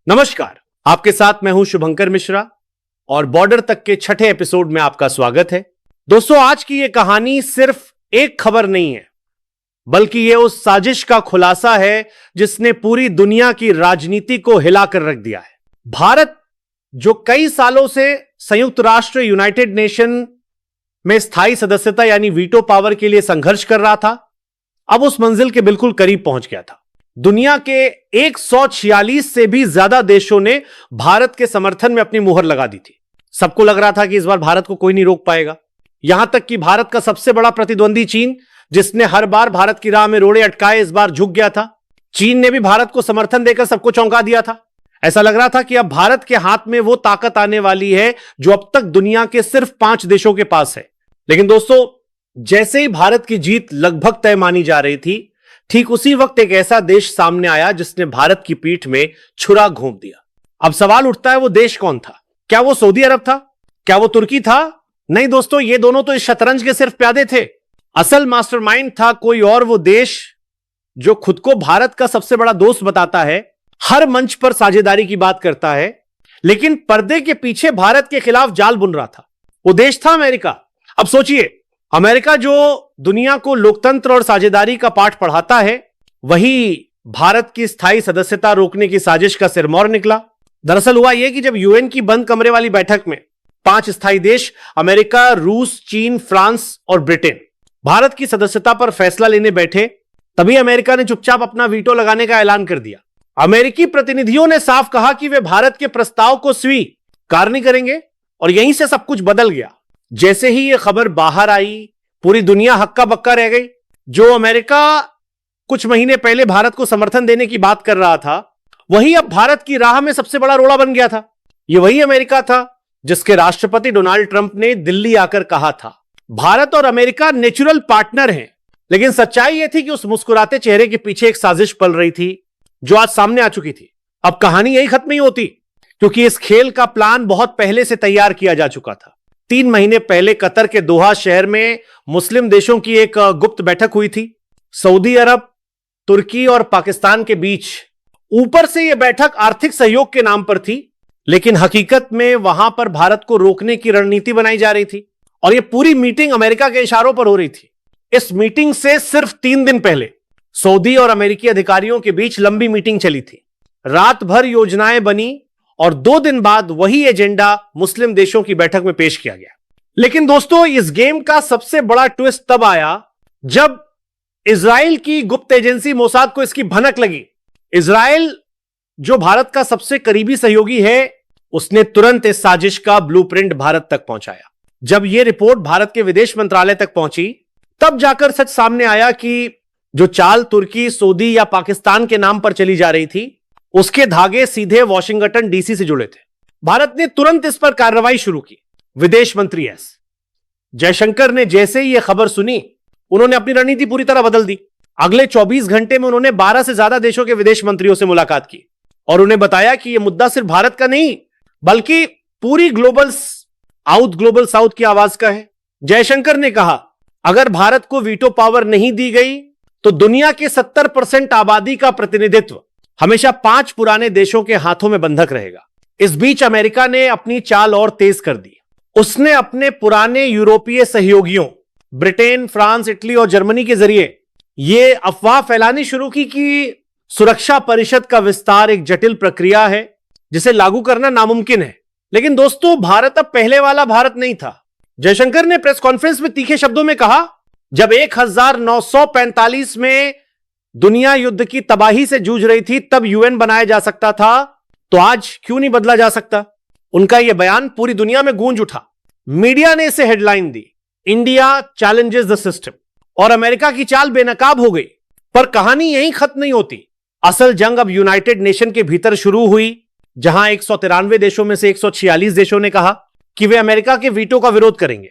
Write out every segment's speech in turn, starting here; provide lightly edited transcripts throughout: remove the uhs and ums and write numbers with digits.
नमस्कार, आपके साथ मैं हूं शुभंकर मिश्रा और बॉर्डर तक के छठे एपिसोड में आपका स्वागत है। दोस्तों, आज की यह कहानी सिर्फ एक खबर नहीं है, बल्कि यह उस साजिश का खुलासा है जिसने पूरी दुनिया की राजनीति को हिलाकर रख दिया है। भारत, जो कई सालों से संयुक्त राष्ट्र यूनाइटेड नेशन में स्थायी सदस्यता यानी वीटो पावर के लिए संघर्ष कर रहा था, अब उस मंजिल के बिल्कुल करीब पहुंच गया था। दुनिया के 146 से भी ज्यादा देशों ने भारत के समर्थन में अपनी मुहर लगा दी थी। सबको लग रहा था कि इस बार भारत को कोई नहीं रोक पाएगा, यहां तक कि भारत का सबसे बड़ा प्रतिद्वंदी चीन, जिसने हर बार भारत की राह में रोड़े अटकाए, इस बार झुक गया था। चीन ने भी भारत को समर्थन देकर सबको चौंका दिया था। ऐसा लग रहा था कि अब भारत के हाथ में वो ताकत आने वाली है जो अब तक दुनिया के सिर्फ 5 देशों के पास है। लेकिन दोस्तों, जैसे ही भारत की जीत लगभग तय मानी जा रही थी, ठीक उसी वक्त एक ऐसा देश सामने आया जिसने भारत की पीठ में छुरा घोंप दिया। अब सवाल उठता है, वो देश कौन था? क्या वो सऊदी अरब था? क्या वो तुर्की था? नहीं दोस्तों, ये दोनों तो इस शतरंज के सिर्फ प्यादे थे। असल मास्टरमाइंड था कोई और, वो देश जो खुद को भारत का सबसे बड़ा दोस्त बताता है, हर मंच पर साझेदारी की बात करता है, लेकिन पर्दे के पीछे भारत के खिलाफ जाल बुन रहा था। वो देश था अमेरिका। अब सोचिए, अमेरिका जो दुनिया को लोकतंत्र और साझेदारी का पाठ पढ़ाता है, वही भारत की स्थायी सदस्यता रोकने की साजिश का सिरमौर निकला। दरअसल हुआ यह कि जब यूएन की बंद कमरे वाली बैठक में 5 स्थायी देश अमेरिका, रूस, चीन, फ्रांस और ब्रिटेन भारत की सदस्यता पर फैसला लेने बैठे, तभी अमेरिका ने चुपचाप अपना वीटो लगाने का ऐलान कर दिया। अमेरिकी प्रतिनिधियों ने साफ कहा कि वे भारत के प्रस्ताव को स्वीकार नहीं करेंगे, और यहीं से सब कुछ बदल गया। जैसे ही यह खबर बाहर आई, पूरी दुनिया हक्का बक्का रह गई। जो अमेरिका कुछ महीने पहले भारत को समर्थन देने की बात कर रहा था, वही अब भारत की राह में सबसे बड़ा रोड़ा बन गया था। यह वही अमेरिका था जिसके राष्ट्रपति डोनाल्ड ट्रंप ने दिल्ली आकर कहा था, भारत और अमेरिका नेचुरल पार्टनर हैं। लेकिन सच्चाई यह थी कि उस मुस्कुराते चेहरे के पीछे एक साजिश पल रही थी जो आज सामने आ चुकी थी। अब कहानी यही खत्म नहीं होती, क्योंकि इस खेल का प्लान बहुत पहले से तैयार किया जा चुका था। 3 महीने पहले कतर के दोहा शहर में मुस्लिम देशों की एक गुप्त बैठक हुई थी, सऊदी अरब, तुर्की और पाकिस्तान के बीच। ऊपर से यह बैठक आर्थिक सहयोग के नाम पर थी, लेकिन हकीकत में वहां पर भारत को रोकने की रणनीति बनाई जा रही थी, और यह पूरी मीटिंग अमेरिका के इशारों पर हो रही थी। इस मीटिंग से सिर्फ 3 दिन पहले सऊदी और अमेरिकी अधिकारियों के बीच लंबी मीटिंग चली थी। रात भर योजनाएं बनी और 2 दिन बाद वही एजेंडा मुस्लिम देशों की बैठक में पेश किया गया। लेकिन दोस्तों, इस गेम का सबसे बड़ा ट्विस्ट तब आया जब इजराइल की गुप्त एजेंसी मोसाद को इसकी भनक लगी। इजराइल, जो भारत का सबसे करीबी सहयोगी है, उसने तुरंत इस साजिश का ब्लूप्रिंट भारत तक पहुंचाया। जब यह रिपोर्ट भारत के विदेश मंत्रालय तक पहुंची, तब जाकर सच सामने आया कि जो चाल तुर्की, सऊदी या पाकिस्तान के नाम पर चली जा रही थी, उसके धागे सीधे वॉशिंगटन डीसी से जुड़े थे। भारत ने तुरंत इस पर कार्रवाई शुरू की। विदेश मंत्री एस जयशंकर ने जैसे ही यह खबर सुनी, उन्होंने अपनी रणनीति पूरी तरह बदल दी। अगले 24 घंटे में उन्होंने 12 से ज्यादा देशों के विदेश मंत्रियों से मुलाकात की और उन्हें बताया कि यह मुद्दा सिर्फ भारत का नहीं, बल्कि पूरी ग्लोबल साउथ की आवाज का है। जयशंकर ने कहा, अगर भारत को वीटो पावर नहीं दी गई तो दुनिया के 70% आबादी का प्रतिनिधित्व हमेशा 5 पुराने देशों के हाथों में बंधक रहेगा। इस बीच अमेरिका ने अपनी चाल और तेज कर दी। उसने अपने पुराने यूरोपीय सहयोगियों ब्रिटेन, फ्रांस, इटली और जर्मनी के जरिए यह अफवाह फैलानी शुरू की कि सुरक्षा परिषद का विस्तार एक जटिल प्रक्रिया है जिसे लागू करना नामुमकिन है। लेकिन दोस्तों, भारत अब पहले वाला भारत नहीं था। जयशंकर ने प्रेस कॉन्फ्रेंस में तीखे शब्दों में कहा, जब 1945 में दुनिया युद्ध की तबाही से जूझ रही थी, तब यूएन बनाया जा सकता था, तो आज क्यों नहीं बदला जा सकता? उनका यह बयान पूरी दुनिया में गूंज उठा। मीडिया ने इसे headline the, India challenges the system, और अमेरिका की चाल बेनकाब हो गई। पर कहानी यहीं खत्म नहीं होती। असल जंग अब यूनाइटेड नेशन के भीतर शुरू हुई, जहां 193 देशों में से 146 देशों ने कहा कि वे अमेरिका के वीटो का विरोध करेंगे।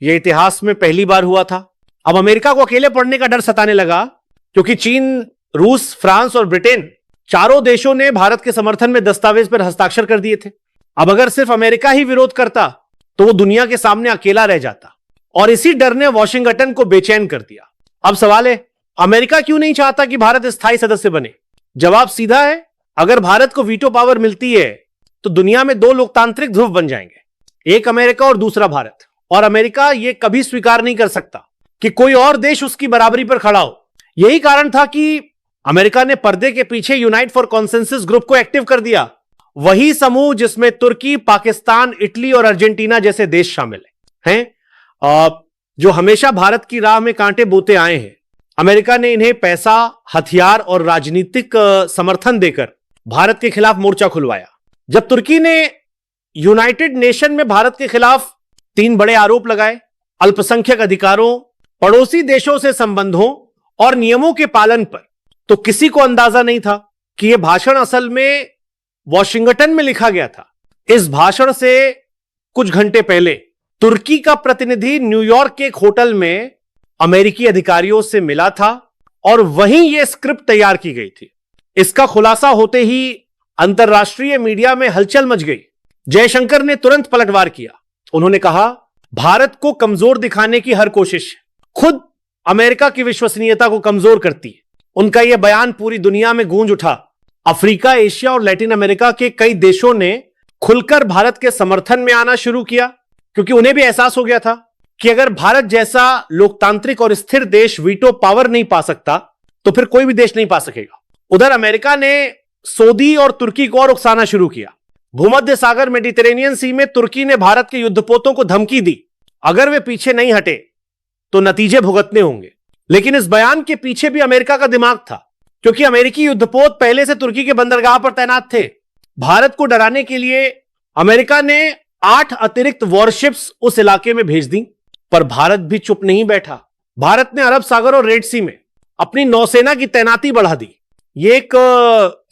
यह इतिहास में पहली बार हुआ था। अब अमेरिका को अकेले पड़ने का डर सताने लगा, क्योंकि चीन, रूस, फ्रांस और ब्रिटेन, चारों देशों ने भारत के समर्थन में दस्तावेज पर हस्ताक्षर कर दिए थे। अब अगर सिर्फ अमेरिका ही विरोध करता तो वो दुनिया के सामने अकेला रह जाता, और इसी डर ने वॉशिंगटन को बेचैन कर दिया। अब सवाल है, अमेरिका क्यों नहीं चाहता कि भारत स्थायी सदस्य बने? जवाब सीधा है, अगर भारत को वीटो पावर मिलती है तो दुनिया में दो लोकतांत्रिक ध्रुव बन जाएंगे, एक अमेरिका और दूसरा भारत। और अमेरिका यह कभी स्वीकार नहीं कर सकता कि कोई और देश उसकी बराबरी पर खड़ा हो। यही कारण था कि अमेरिका ने पर्दे के पीछे यूनाइट फॉर कॉन्सेंसस ग्रुप को एक्टिव कर दिया, वही समूह जिसमें तुर्की, पाकिस्तान, इटली और अर्जेंटीना जैसे देश शामिल हैं, जो हमेशा भारत की राह में कांटे बोते आए हैं। अमेरिका ने इन्हें पैसा, हथियार और राजनीतिक समर्थन देकर भारत के खिलाफ मोर्चा खुलवाया। जब तुर्की ने यूनाइटेड नेशन में भारत के खिलाफ 3 बड़े आरोप लगाए, अल्पसंख्यक अधिकारों, पड़ोसी देशों से संबंधों और नियमों के पालन पर, तो किसी को अंदाजा नहीं था कि यह भाषण असल में वॉशिंगटन में लिखा गया था। इस भाषण से कुछ घंटे पहले तुर्की का प्रतिनिधि न्यूयॉर्क के एक होटल में अमेरिकी अधिकारियों से मिला था और वहीं यह स्क्रिप्ट तैयार की गई थी। इसका खुलासा होते ही अंतर्राष्ट्रीय मीडिया में हलचल मच गई। जयशंकर ने तुरंत पलटवार किया। उन्होंने कहा, भारत को कमजोर दिखाने की हर कोशिश खुद अमेरिका की विश्वसनीयता को कमजोर करती है। उनका यह बयान पूरी दुनिया में गूंज उठा। अफ्रीका, एशिया और लैटिन अमेरिका के कई देशों ने खुलकर भारत के समर्थन में आना शुरू किया, क्योंकि उन्हें भी एहसास हो गया था कि अगर भारत जैसा लोकतांत्रिक और स्थिर देश वीटो पावर नहीं पा सकता तो फिर कोई भी देश नहीं पा सकेगा। उधर अमेरिका ने सऊदी और तुर्की को और उकसाना शुरू किया। भूमध्य सागर, मेडिटेरेनियन सी में तुर्की ने भारत के युद्धपोतों को धमकी दी, अगर वे पीछे नहीं हटे तो नतीजे भुगतने होंगे। लेकिन इस बयान के पीछे भी अमेरिका का दिमाग था, क्योंकि अमेरिकी युद्धपोत पहले से तुर्की के बंदरगाह पर तैनात थे। भारत को डराने के लिए अमेरिका ने 8 अतिरिक्त वॉरशिप्स उस इलाके में भेज दी, पर भारत भी चुप नहीं बैठा। भारत ने अरब सागर और रेड सी में अपनी नौसेना की तैनाती बढ़ा दी। यह एक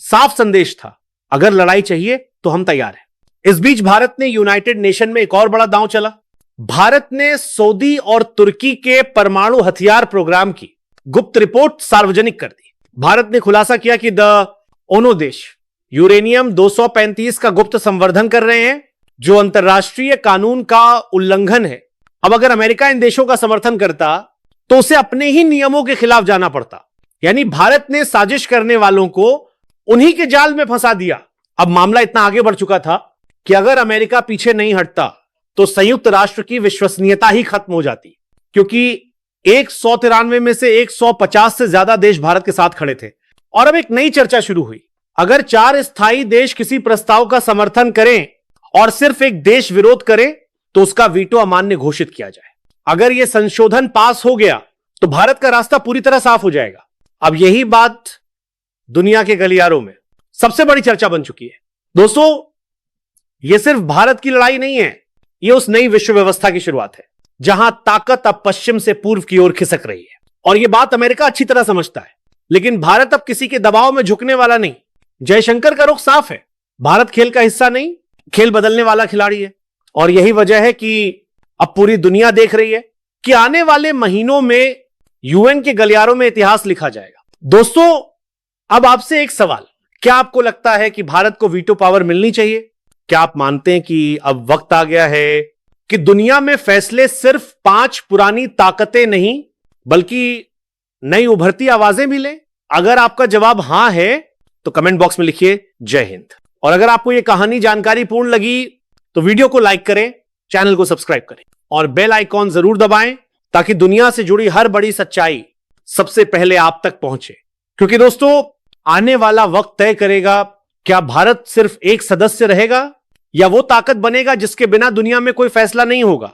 साफ संदेश था, अगर लड़ाई चाहिए तो हम तैयार हैं। इस बीच भारत ने यूनाइटेड नेशन में एक और बड़ा दांव चला। भारत ने सऊदी और तुर्की के परमाणु हथियार प्रोग्राम की गुप्त रिपोर्ट सार्वजनिक कर दी। भारत ने खुलासा किया कि दोनों देश यूरेनियम 235 का गुप्त संवर्धन कर रहे हैं, जो अंतर्राष्ट्रीय कानून का उल्लंघन है। अब अगर अमेरिका इन देशों का समर्थन करता तो उसे अपने ही नियमों के खिलाफ जाना पड़ता। यानी भारत ने साजिश करने वालों को उन्हीं के जाल में फंसा दिया। अब मामला इतना आगे बढ़ चुका था कि अगर अमेरिका पीछे नहीं हटता तो संयुक्त राष्ट्र की विश्वसनीयता ही खत्म हो जाती, क्योंकि 193 में से 150 से ज्यादा देश भारत के साथ खड़े थे। और अब एक नई चर्चा शुरू हुई। अगर 4 स्थायी देश किसी प्रस्ताव का समर्थन करें और सिर्फ एक देश विरोध करे तो उसका वीटो अमान्य घोषित किया जाए। अगर यह संशोधन पास हो गया तो भारत का रास्ता पूरी तरह साफ हो जाएगा। अब यही बात दुनिया के गलियारों में सबसे बड़ी चर्चा बन चुकी है। दोस्तों, यह सिर्फ भारत की लड़ाई नहीं है, यह उस नई विश्व व्यवस्था की शुरुआत है जहां ताकत अब पश्चिम से पूर्व की ओर खिसक रही है। और यह बात अमेरिका अच्छी तरह समझता है, लेकिन भारत अब किसी के दबाव में झुकने वाला नहीं। जयशंकर का रुख साफ है, भारत खेल का हिस्सा नहीं, खेल बदलने वाला खिलाड़ी है। और यही वजह है कि अब पूरी दुनिया देख रही है कि आने वाले महीनों में यूएन के गलियारों में इतिहास लिखा जाएगा। दोस्तों, अब आपसे एक सवाल, क्या आपको लगता है कि भारत को वीटो पावर मिलनी चाहिए? क्या आप मानते हैं कि अब वक्त आ गया है कि दुनिया में फैसले सिर्फ 5 पुरानी ताकतें नहीं बल्कि नई उभरती आवाजें भी लें? अगर आपका जवाब हां है तो कमेंट बॉक्स में लिखिए जय हिंद। और अगर आपको यह कहानी जानकारीपूर्ण लगी तो वीडियो को लाइक करें, चैनल को सब्सक्राइब करें और बेल आइकॉन जरूर दबाएं, ताकि दुनिया से जुड़ी हर बड़ी सच्चाई सबसे पहले आप तक पहुंचे। क्योंकि दोस्तों, आने वाला वक्त तय करेगा क्या भारत सिर्फ एक सदस्य रहेगा या वो ताकत बनेगा जिसके बिना दुनिया में कोई फैसला नहीं होगा।